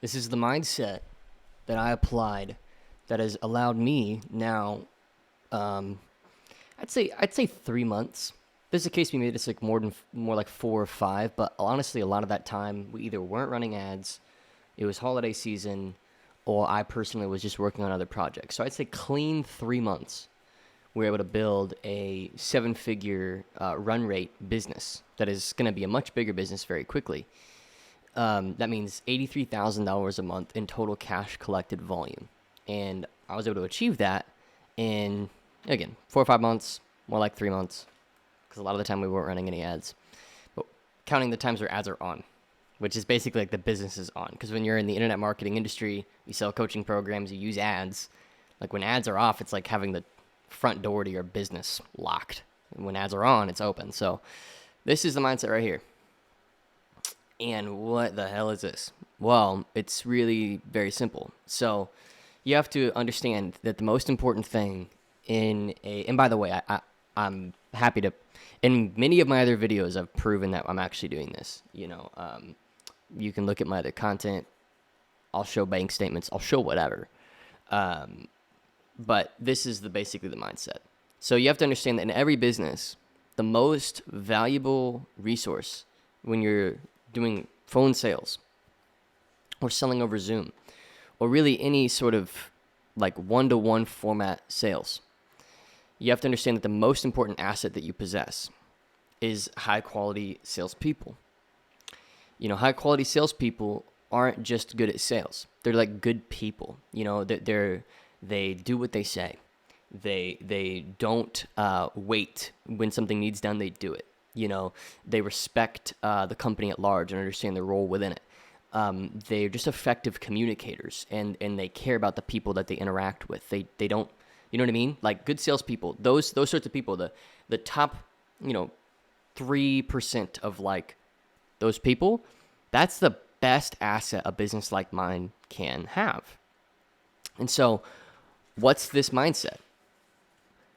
This is the mindset that I applied that has allowed me now, um, I'd say 3 months. There's a case we made it's like more like 4 or 5, but honestly, a lot of that time we either weren't running ads, it was holiday season, or I personally was just working on other projects. So I'd say clean 3 months, we were able to build a seven-figure run rate business that is going to be a much bigger business very quickly. That means $83,000 a month in total cash collected volume. And I was able to achieve that in, again, 4 or 5 months, more like 3 months, because a lot of the time we weren't running any ads. But counting the times where ads are on, which is basically like the business is on. Because when you're in the internet marketing industry, you sell coaching programs, you use ads. Like when ads are off, it's like having the front door to your business locked. And when ads are on, it's open. So this is the mindset right here. And what the hell is this? Well, it's really very simple. So you have to understand that the most important thing and by the way, I'm happy to, in many of my other videos, I've proven that I'm actually doing this. You can look at my other content. I'll show bank statements. I'll show whatever. But this is basically the mindset. So you have to understand that in every business, the most valuable resource when you're doing phone sales or selling over Zoom or really any sort of like one-to-one format sales, you have to understand that the most important asset that you possess is high-quality salespeople. High-quality salespeople aren't just good at sales. They're like good people. They do what they say. They don't wait when something needs done. They do it. They respect the company at large and understand their role within it. They're just effective communicators, and they care about the people that they interact with. They don't, you know what I mean? Like good salespeople, those sorts of people, the top, 3% of like those people, that's the best asset a business like mine can have. And so, what's this mindset?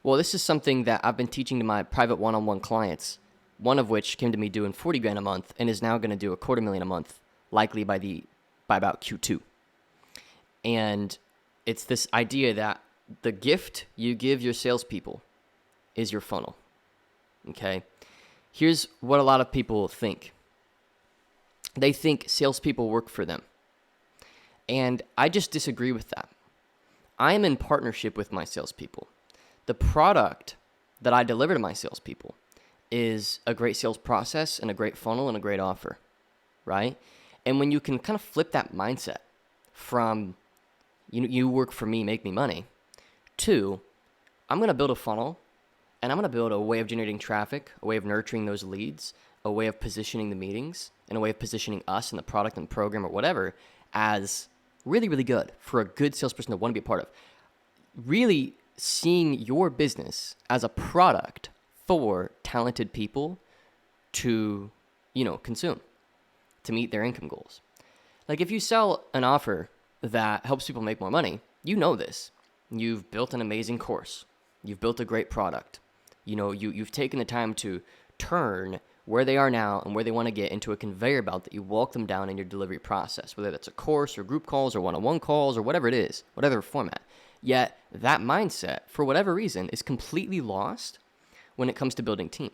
Well, this is something that I've been teaching to my private one-on-one clients, one of which came to me doing 40 grand a month and is now going to do $250,000 a month, likely by about Q2. And it's this idea that the gift you give your salespeople is your funnel. Okay? Here's what a lot of people think. They think salespeople work for them. And I just disagree with that. I am in partnership with my salespeople. The product that I deliver to my salespeople is a great sales process and a great funnel and a great offer, right? And when you can kind of flip that mindset from, you work for me, make me money, to, I'm going to build a funnel and I'm going to build a way of generating traffic, a way of nurturing those leads, a way of positioning the meetings, and a way of positioning us and the product and program or whatever as really, really good for a good salesperson to want to be a part of. Really seeing your business as a product for talented people to, consume, to meet their income goals. Like if you sell an offer that helps people make more money, you know this. You've built an amazing course. You've built a great product. You've taken the time to turn where they are now and where they want to get into a conveyor belt that you walk them down in your delivery process, whether that's a course or group calls or one-on-one calls or whatever it is, whatever format. Yet that mindset, for whatever reason, is completely lost when it comes to building team.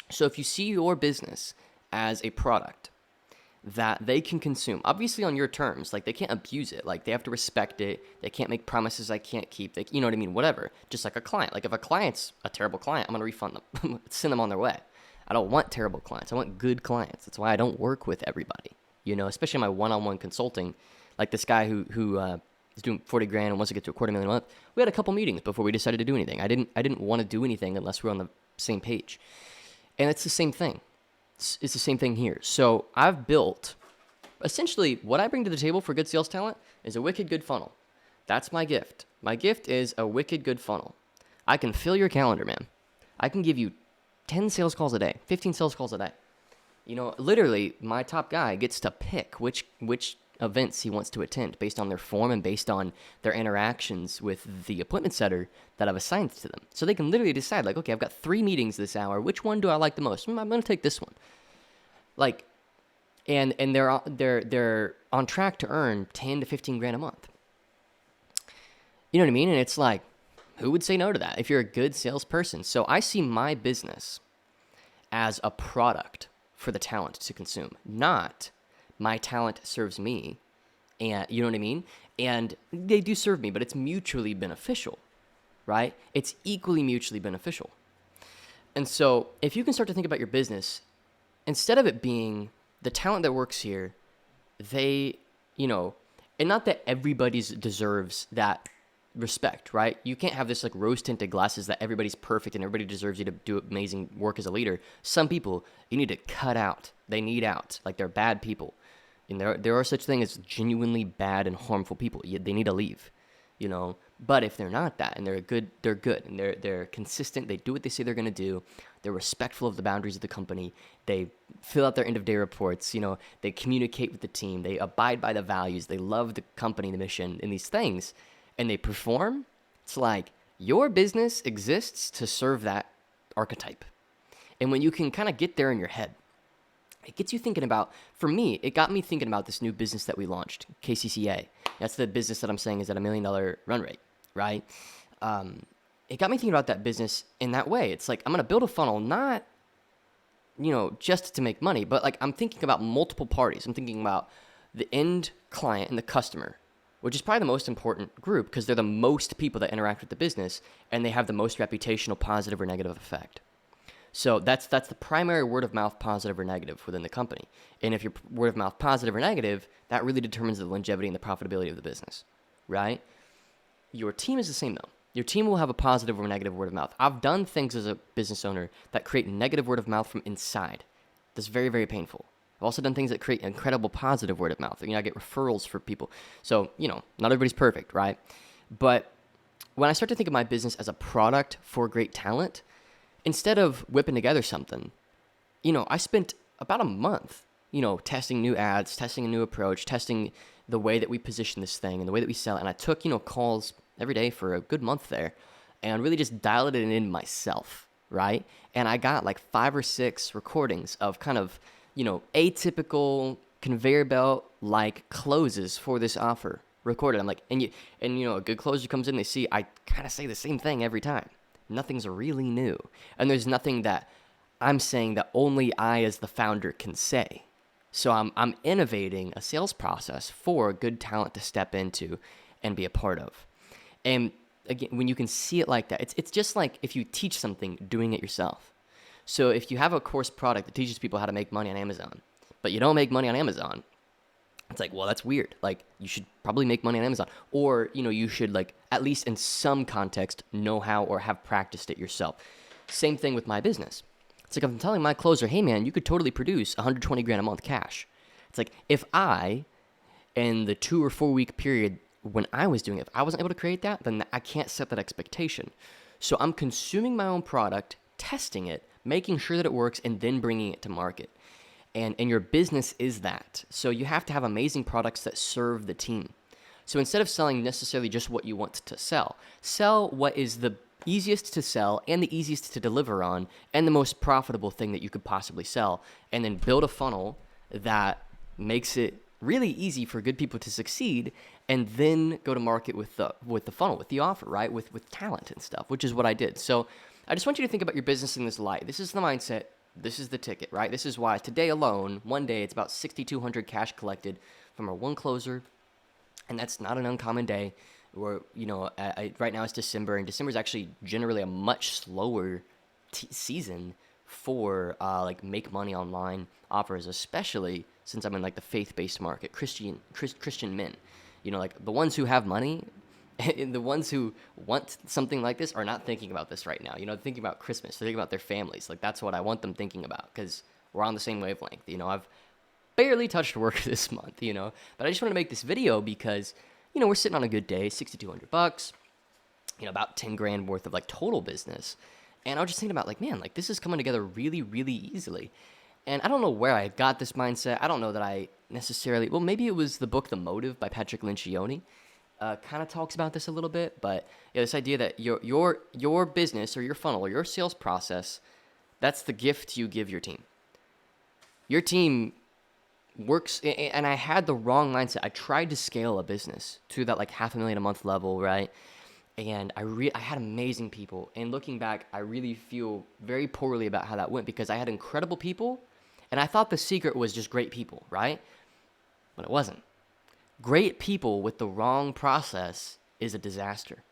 So if you see your business as a product that they can consume, obviously on your terms, like they can't abuse it, like they have to respect it, they can't make promises I can't keep, you know what I mean, whatever. Just like a client, like if a client's a terrible client, I'm going to refund them, send them on their way. I don't want terrible clients, I want good clients. That's why I don't work with everybody, especially my one-on-one consulting, like this guy who is doing 40 grand and wants to get to $250,000 a month. We had a couple meetings before we decided to do anything. I didn't want to do anything unless we're on the same page. And it's the same thing. It's the same thing here. So I've built, essentially, what I bring to the table for good sales talent is a wicked good funnel. That's my gift. My gift is a wicked good funnel. I can fill your calendar, man. I can give you 10 sales calls a day, 15 sales calls a day. Literally, my top guy gets to pick which events he wants to attend based on their form and based on their interactions with the appointment setter that I've assigned to them. So they can literally decide, like, okay, I've got 3 meetings this hour. Which one do I like the most? I'm going to take this one. Like, and they're on track to earn 10 to 15 grand a month. You know what I mean? And it's like, who would say no to that if you're a good salesperson? So I see my business as a product for the talent to consume, not my talent serves me. And you know what I mean? And they do serve me, but it's mutually beneficial, right? It's equally mutually beneficial. And so if you can start to think about your business, instead of it being the talent that works here, they, and not that everybody deserves that respect, right? You can't have this like rose tinted glasses that everybody's perfect and everybody deserves you to do amazing work as a leader. Some people you need to cut out. They need out. Like they're bad people. And there are such things as genuinely bad and harmful people. They need to leave, But if they're not that and they're good and they're consistent, they do what they say they're going to do. They're respectful of the boundaries of the company. They fill out their end of day reports. They communicate with the team. They abide by the values. They love the company, the mission, and these things, and they perform. It's like your business exists to serve that archetype. And when you can kind of get there in your head, it gets you thinking about, for me, it got me thinking about this new business that we launched, KCCA. That's the business that I'm saying is at $1 million run rate, right? It got me thinking about that business in that way. It's like, I'm going to build a funnel, not, just to make money, but like I'm thinking about multiple parties. I'm thinking about the end client and the customer, which is probably the most important group because they're the most people that interact with the business and they have the most reputational positive or negative effect. So that's the primary word of mouth positive or negative within the company. And if your word of mouth positive or negative, that really determines the longevity and the profitability of the business, right? Your team is the same though. Your team will have a positive or negative word of mouth. I've done things as a business owner that create negative word of mouth from inside. That's very, very painful. I've also done things that create incredible positive word of mouth. I get referrals for people. So, not everybody's perfect, right? But when I start to think of my business as a product for great talent, instead of whipping together something, I spent about a month, testing new ads, testing a new approach, testing the way that we position this thing and the way that we sell it. And I took, calls every day for a good month there and really just dialed it in myself, right? And I got like 5 or 6 recordings of kind of, atypical conveyor belt like closes for this offer recorded. I'm like, a good closer comes in, they see I kind of say the same thing every time. Nothing's really new. And there's nothing that I'm saying that only I as the founder can say. So I'm innovating a sales process for good talent to step into and be a part of. And again, when you can see it like that, it's just like if you teach something, doing it yourself. So if you have a course product that teaches people how to make money on Amazon, but you don't make money on Amazon, it's like, well, that's weird. Like, you should probably make money on Amazon. Or, you should, like, at least in some context, know how or have practiced it yourself. Same thing with my business. It's like, I'm telling my closer, hey, man, you could totally produce 120 grand a month cash. It's like, if I, in the 2 or 4 week period when I was doing it, if I wasn't able to create that, then I can't set that expectation. So I'm consuming my own product, testing it, making sure that it works, and then bringing it to market. And your business is that. So you have to have amazing products that serve the team. So instead of selling necessarily just what you want to sell what is the easiest to sell and the easiest to deliver on and the most profitable thing that you could possibly sell. And then build a funnel that makes it really easy for good people to succeed, and then go to market with the funnel, with the offer, right? With talent and stuff, which is what I did. So I just want you to think about your business in this light. This is the mindset. This is the ticket, right? This is why today alone, one day, it's about 6,200 cash collected from our one closer. And that's not an uncommon day. Where, right now it's December, and December is actually generally a much slower season for like make money online offers, especially since I'm in like the faith-based market, Christian men. Like the ones who have money and the ones who want something like this are not thinking about this right now. They're thinking about Christmas. They're thinking about their families. Like, that's what I want them thinking about, because we're on the same wavelength. I've barely touched work this month, but I just want to make this video because, we're sitting on a good day, $6,200, about 10 grand worth of like total business. And I was just thinking about like, man, like this is coming together really, really easily. And I don't know where I got this mindset. I don't know that I necessarily, well, maybe it was the book, The Motive by Patrick Lencioni. Kind of talks about this a little bit, but this idea that your business or your funnel or your sales process, that's the gift you give your team. Your team works, and I had the wrong mindset. I tried to scale a business to that like $500,000 a month level, right? And I had amazing people. And looking back, I really feel very poorly about how that went, because I had incredible people, and I thought the secret was just great people, right? But it wasn't. Great people with the wrong process is a disaster.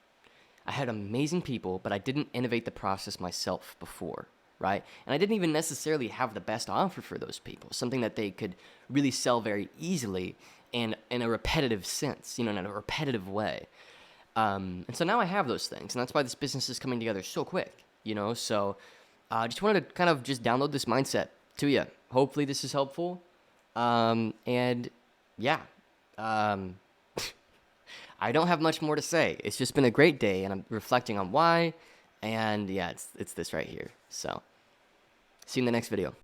I had amazing people, but I didn't innovate the process myself before, right? And I didn't even necessarily have the best offer for those people, something that they could really sell very easily and in a repetitive sense, in a repetitive way. And so now I have those things, and that's why this business is coming together so quick. So I just wanted to kind of just download this mindset to you. Hopefully this is helpful. And yeah, um, I don't have much more to say. It's just been a great day, and I'm reflecting on why. And yeah, it's this right here. So see you in the next video.